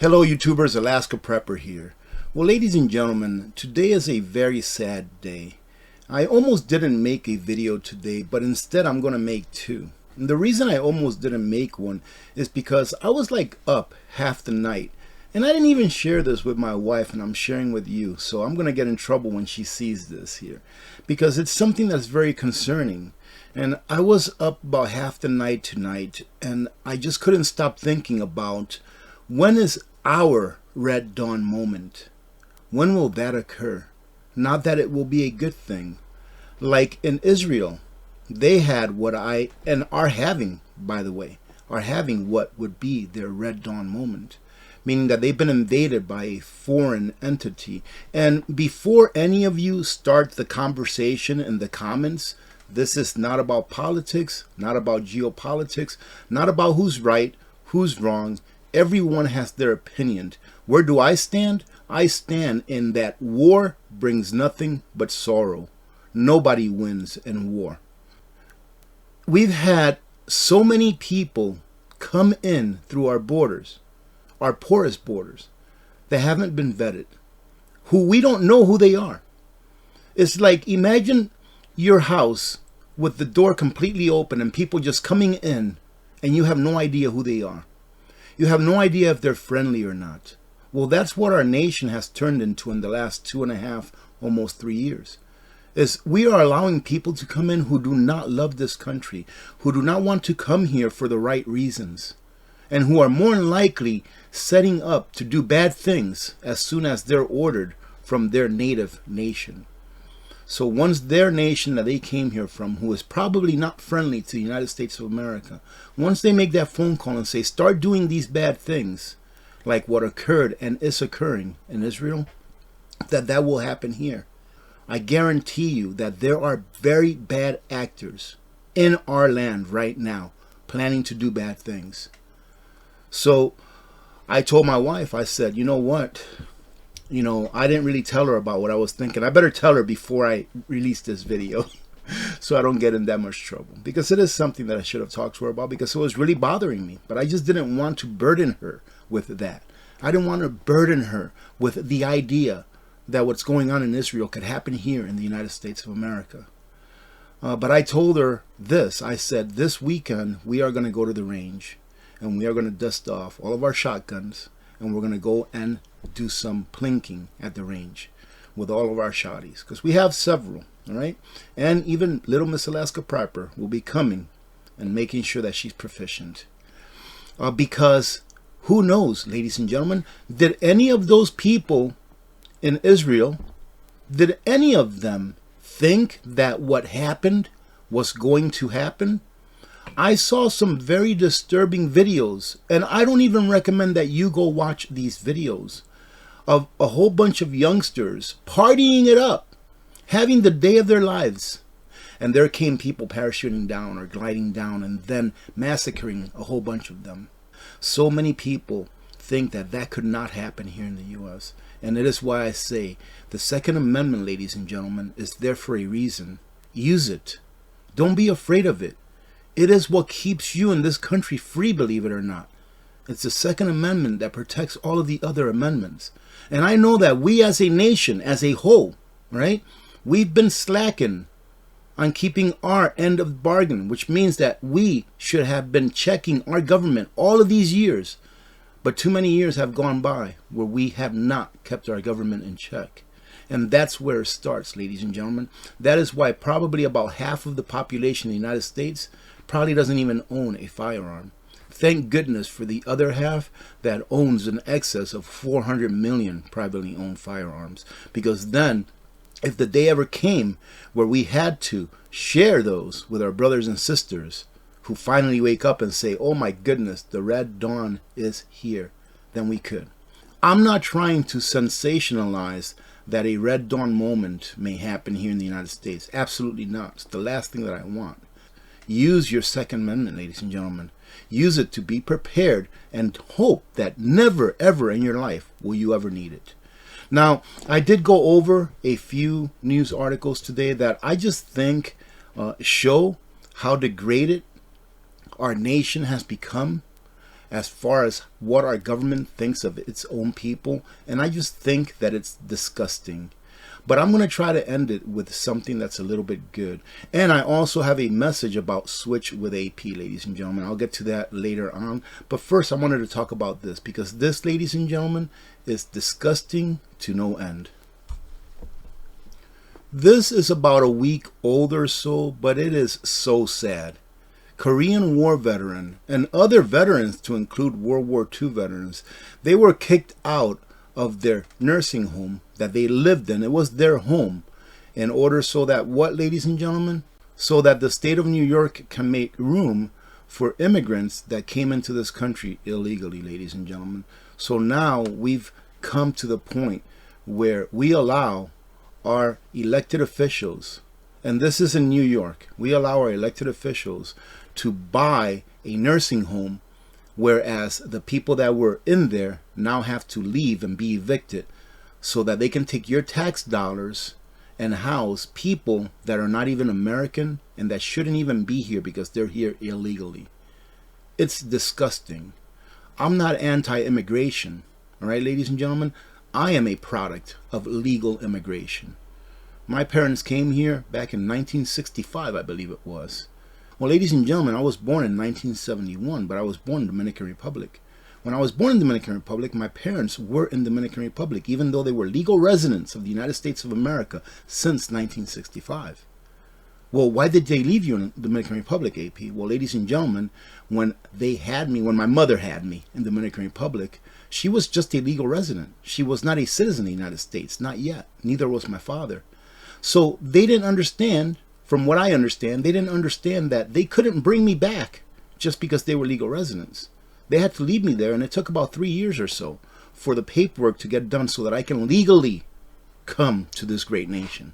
Hello YouTubers, Alaska Prepper here. Well, ladies and gentlemen, today is a very sad day. I almost didn't make a video today, but instead I'm going to make two. And the reason I almost didn't make one is because I was like up half the night. And I didn't even share this with my wife, and I'm sharing with you. So I'm going to get in trouble when she sees this here, because it's something that's very concerning. And I was up about half the night tonight, and I just couldn't stop thinking about when is our Red Dawn moment? When will that occur? Not that it will be a good thing. Like in Israel, they had what are having, by the way, are having what would be their Red Dawn moment. Meaning that they've been invaded by a foreign entity. And before any of you start the conversation in the comments, this is not about politics, not about geopolitics, not about who's right, who's wrong. Everyone has their opinion. Where do I stand? I stand in that war brings nothing but sorrow. Nobody wins in war. We've had so many people come in through our borders, our porous borders, that haven't been vetted, who we don't know who they are. It's like, imagine your house with the door completely open and people just coming in and you have no idea who they are. You have no idea if they're friendly or not. Well, that's what our nation has turned into in the last 2.5, almost 3 years. Is we are allowing people to come in who do not love this country, who do not want to come here for the right reasons, and who are more than likely setting up to do bad things as soon as they're ordered from their native nation. So once their nation that they came here from, who is probably not friendly to the United States of America, once they make that phone call and say, start doing these bad things, like what occurred and is occurring in Israel, that will happen here. I guarantee you that there are very bad actors in our land right now planning to do bad things. So I told my wife, I said, you know what? I didn't really tell her about what I was thinking. I better tell her before I release this video so I don't get in that much trouble. Because it is something that I should have talked to her about, because it was really bothering me. But I just didn't want to burden her with that. I didn't want to burden her with the idea that what's going on in Israel could happen here in the United States of America. But I told her this. I said, this weekend we are going to go to the range and we are going to dust off all of our shotguns, and we're going to go and do some plinking at the range with all of our shotties, because we have several, all right? And even little Miss Alaska Prepper will be coming and making sure that she's proficient. Because who knows, ladies and gentlemen, did any of those people in Israel, did any of them think that what happened was going to happen? I saw some very disturbing videos, and I don't even recommend that you go watch these videos, of a whole bunch of youngsters partying it up, having the day of their lives. And there came people parachuting down or gliding down and then massacring a whole bunch of them. So many people think that that could not happen here in the U.S. And it is why I say the Second Amendment, ladies and gentlemen, is there for a reason. Use it. Don't be afraid of it. It is what keeps you in this country free, believe it or not. It's the Second Amendment that protects all of the other amendments. And I know that we as a nation, as a whole, right, we've been slacking on keeping our end of the bargain, which means that we should have been checking our government all of these years. But too many years have gone by where we have not kept our government in check. And that's where it starts, ladies and gentlemen. That is why probably about half of the population in the United States probably doesn't even own a firearm. Thank goodness for the other half that owns in excess of 400 million privately owned firearms. Because then, if the day ever came where we had to share those with our brothers and sisters who finally wake up and say, oh my goodness, the Red Dawn is here, then we could. I'm not trying to sensationalize that a Red Dawn moment may happen here in the United States. Absolutely not. It's the last thing that I want. Use your Second Amendment, ladies and gentlemen. Use it to be prepared and hope that never, ever in your life will you ever need it. Now, I did go over a few news articles today that I just think show how degraded our nation has become as far as what our government thinks of its own people, and I just think that it's disgusting. But I'm going to try to end it with something that's a little bit good. And I also have a message about Switch with AP, ladies and gentlemen. I'll get to that later on. But first, I wanted to talk about this, because this, ladies and gentlemen, is disgusting to no end. This is about a week old or so, but it is so sad. Korean War veteran and other veterans, to include World War II veterans, they were kicked out of their nursing home that they lived in. It was their home, in order so that what, ladies and gentlemen? So that the state of New York can make room for immigrants that came into this country illegally, ladies and gentlemen. So now we've come to the point where we allow our elected officials, and this is in New York, we allow our elected officials to buy a nursing home, whereas the people that were in there now have to leave and be evicted, so that they can take your tax dollars and house people that are not even American and that shouldn't even be here because they're here illegally. It's disgusting. I'm not anti-immigration, all right, ladies and gentlemen. I am a product of legal immigration. My parents came here back in 1965, I believe it was. Well, ladies and gentlemen, I was born in 1971, but I was born in the Dominican Republic. When I was born in the Dominican Republic, my parents were in the Dominican Republic, even though they were legal residents of the United States of America since 1965. Well, why did they leave you in the Dominican Republic, AP? Well, ladies and gentlemen, when my mother had me in the Dominican Republic, she was just a legal resident. She was not a citizen of the United States, not yet. Neither was my father. So they didn't understand. From what I understand, they didn't understand that they couldn't bring me back just because they were legal residents. They had to leave me there, and it took about 3 years or so for the paperwork to get done so that I can legally come to this great nation.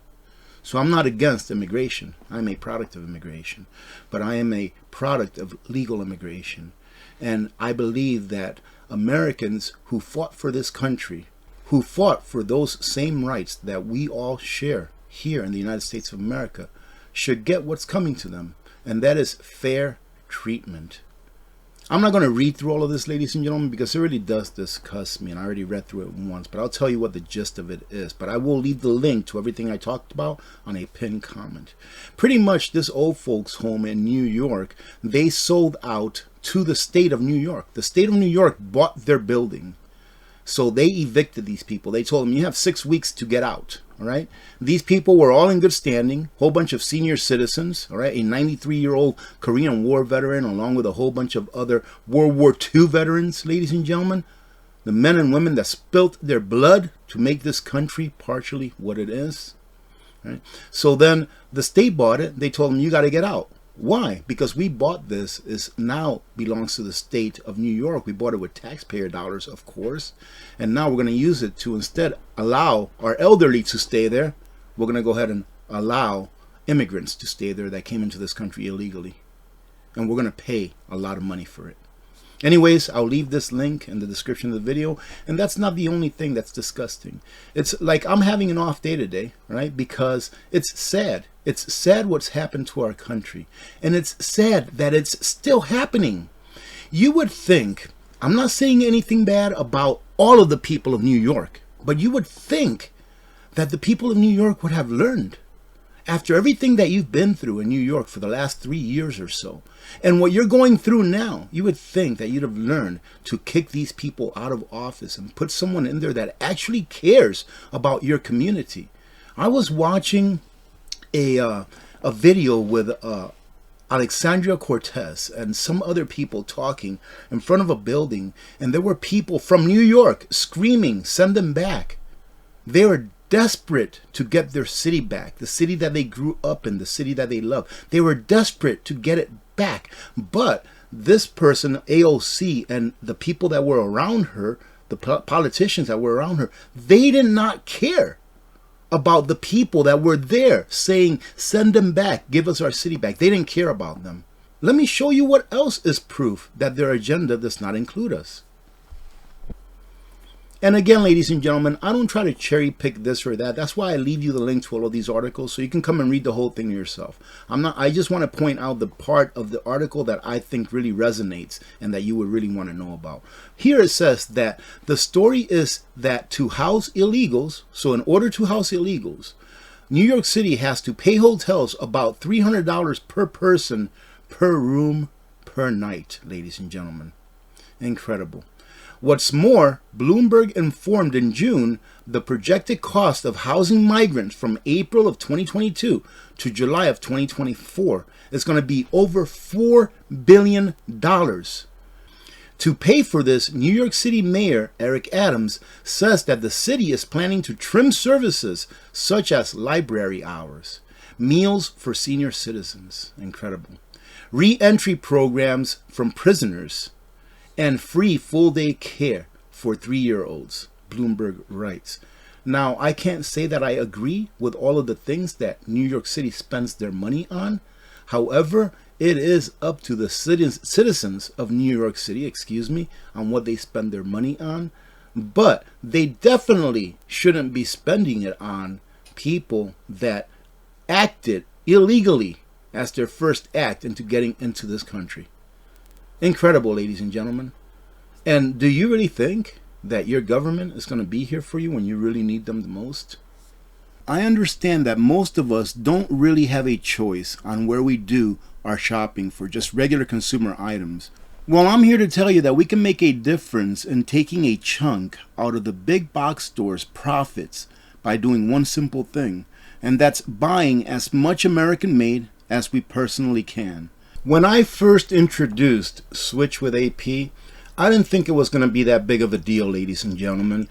So I'm not against immigration. I'm a product of immigration, but I am a product of legal immigration. And I believe that Americans who fought for this country, who fought for those same rights that we all share here in the United States of America, should get what's coming to them, and that is fair treatment. I'm not going to read through all of this, ladies and gentlemen, because it really does disgust me, and I already read through it once, but I'll tell you what the gist of it is. But I will leave the link to everything I talked about on a pinned comment. Pretty much this old folks home in New York, they sold out to the state of New York. The state of New York bought their building. So they evicted these people. They told them, you have 6 weeks to get out. All right. These people were all in good standing, whole bunch of senior citizens. All right. A 93-year-old Korean War veteran, along with a whole bunch of other World War II veterans, ladies and gentlemen. The men and women that spilt their blood to make this country partially what it is. All right. So then the state bought it. They told them, you got to get out. Why? Because we bought this. It now belongs to the state of New York. We bought it with taxpayer dollars, of course. And now we're going to use it to instead allow our elderly to stay there. We're going to go ahead and allow immigrants to stay there that came into this country illegally. And we're going to pay a lot of money for it. Anyways, I'll leave this link in the description of the video. And that's not the only thing that's disgusting. It's like I'm having an off day today, right? Because it's sad. It's sad what's happened to our country. And it's sad that it's still happening. You would think, I'm not saying anything bad about all of the people of New York, but you would think that the people of New York would have learned. After everything that you've been through in New York for the last 3 years or so, and what you're going through now, you would think that you'd have learned to kick these people out of office and put someone in there that actually cares about your community. I was watching a video with Alexandria Cortez and some other people talking in front of a building, and there were people from New York screaming, send them back. They were desperate to get their city back, the city that they grew up in, the city that they love. They were desperate to get it back. But this person, AOC, and the people that were around her, the politicians that were around her, they did not care about the people that were there saying, send them back, give us our city back. They didn't care about them. Let me show you what else is proof that their agenda does not include us. And again, ladies and gentlemen, I don't try to cherry pick this or that. That's why I leave you the link to all of these articles so you can come and read the whole thing yourself. I just want to point out the part of the article that I think really resonates and that you would really want to know about. Here it says that the story is that to house illegals, so in order to house illegals, New York City has to pay hotels about $300 per person per room per night, ladies and gentlemen. Incredible. What's more, Bloomberg informed in June the projected cost of housing migrants from April of 2022 to July of 2024 is going to be over $4 billion. To pay for this, New York City Mayor Eric Adams says that the city is planning to trim services such as library hours, meals for senior citizens, incredible, re-entry programs from prisoners, and free full-day care for 3-year-olds, Bloomberg writes. Now, I can't say that I agree with all of the things that New York City spends their money on. However, it is up to the citizens of New York City, on what they spend their money on. But they definitely shouldn't be spending it on people that acted illegally as their first act into getting into this country. Incredible, ladies and gentlemen. And do you really think that your government is going to be here for you when you really need them the most? I understand that most of us don't really have a choice on where we do our shopping for just regular consumer items. Well, I'm here to tell you that we can make a difference in taking a chunk out of the big box store's profits by doing one simple thing, and that's buying as much American made as we personally can. When I first introduced Switch with AP, I didn't think it was going to be that big of a deal, ladies and gentlemen,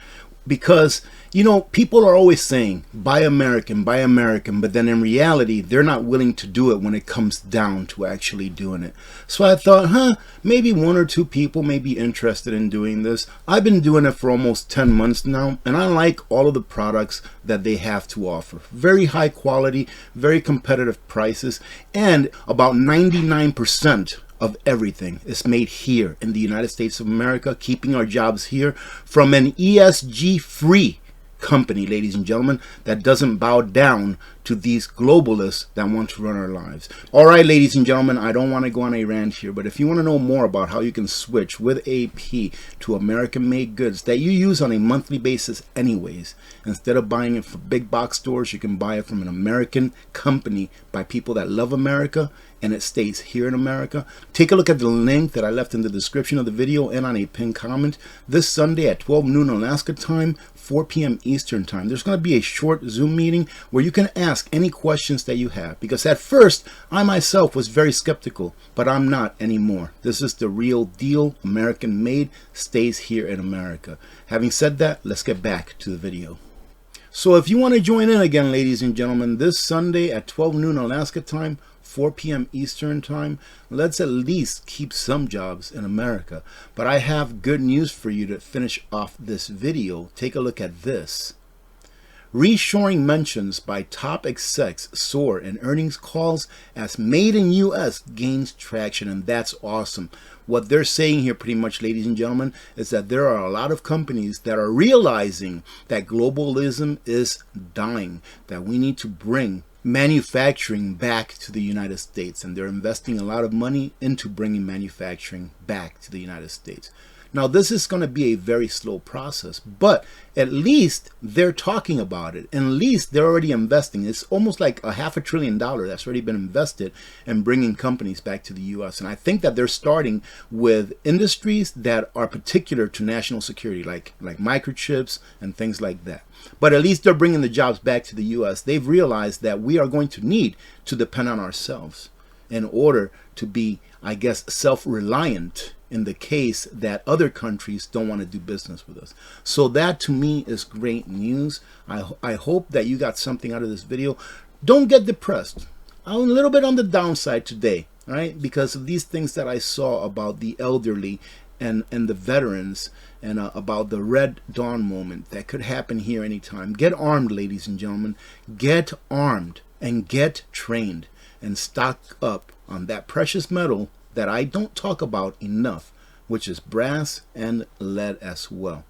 because, you know, people are always saying, buy American, but then in reality, they're not willing to do it when it comes down to actually doing it. So I thought, maybe 1 or 2 people may be interested in doing this. I've been doing it for almost 10 months now, and I like all of the products that they have to offer. Very high quality, very competitive prices, and about 99% of everything is made here in the United States of America, keeping our jobs here from an ESG-free company, ladies and gentlemen, that doesn't bow down to these globalists that want to run our lives. All right, ladies and gentlemen, I don't want to go on a rant here, but if you want to know more about how you can switch with AP to American-made goods that you use on a monthly basis anyways, instead of buying it from big box stores, you can buy it from an American company by people that love America, and it stays here in America. Take a look at the link that I left in the description of the video and on a pinned comment. This Sunday at 12 noon Alaska time, 4 p.m. Eastern time, there's going to be a short Zoom meeting where you can ask any questions that you have. Because at first, I myself was very skeptical, but I'm not anymore. This is the real deal, American made, stays here in America. Having said that, let's get back to the video. So if you want to join in again, ladies and gentlemen, this Sunday at 12 noon Alaska time, 4 p.m. Eastern time, let's at least keep some jobs in America. But I have good news for you to finish off this video. Take a look at this. Reshoring mentions by top execs soar in earnings calls as Made in US gains traction, and that's awesome. What they're saying here pretty much, ladies and gentlemen, is that there are a lot of companies that are realizing that globalism is dying, that we need to bring manufacturing back to the United States, and they're investing a lot of money into bringing manufacturing back to the United States. Now, this is going to be a very slow process, but at least they're talking about it. At least they're already investing. It's almost like $500 billion that's already been invested in bringing companies back to the U.S. And I think that they're starting with industries that are particular to national security, like microchips and things like that. But at least they're bringing the jobs back to the U.S. They've realized that we are going to need to depend on ourselves in order to be, I guess, self-reliant in the case that other countries don't want to do business with us. So that to me is great news. I hope that you got something out of this video. Don't get depressed. I'm a little bit on the downside today, right? Because of these things that I saw about the elderly and the veterans, and about the Red Dawn moment that could happen here anytime. Get armed, ladies and gentlemen. Get armed and get trained and stock up on that precious metal that I don't talk about enough, which is brass and lead as well.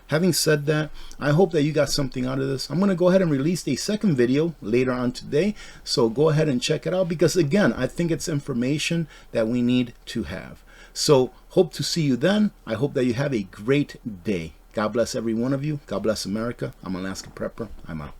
Having said that, I hope that you got something out of this. I'm going to go ahead and release a second video later on today, so go ahead and check it out, because again, I think it's information that we need to have. So hope to see you then. I hope that you have a great day. God bless every one of you. God bless America. I'm Alaska Prepper. I'm out.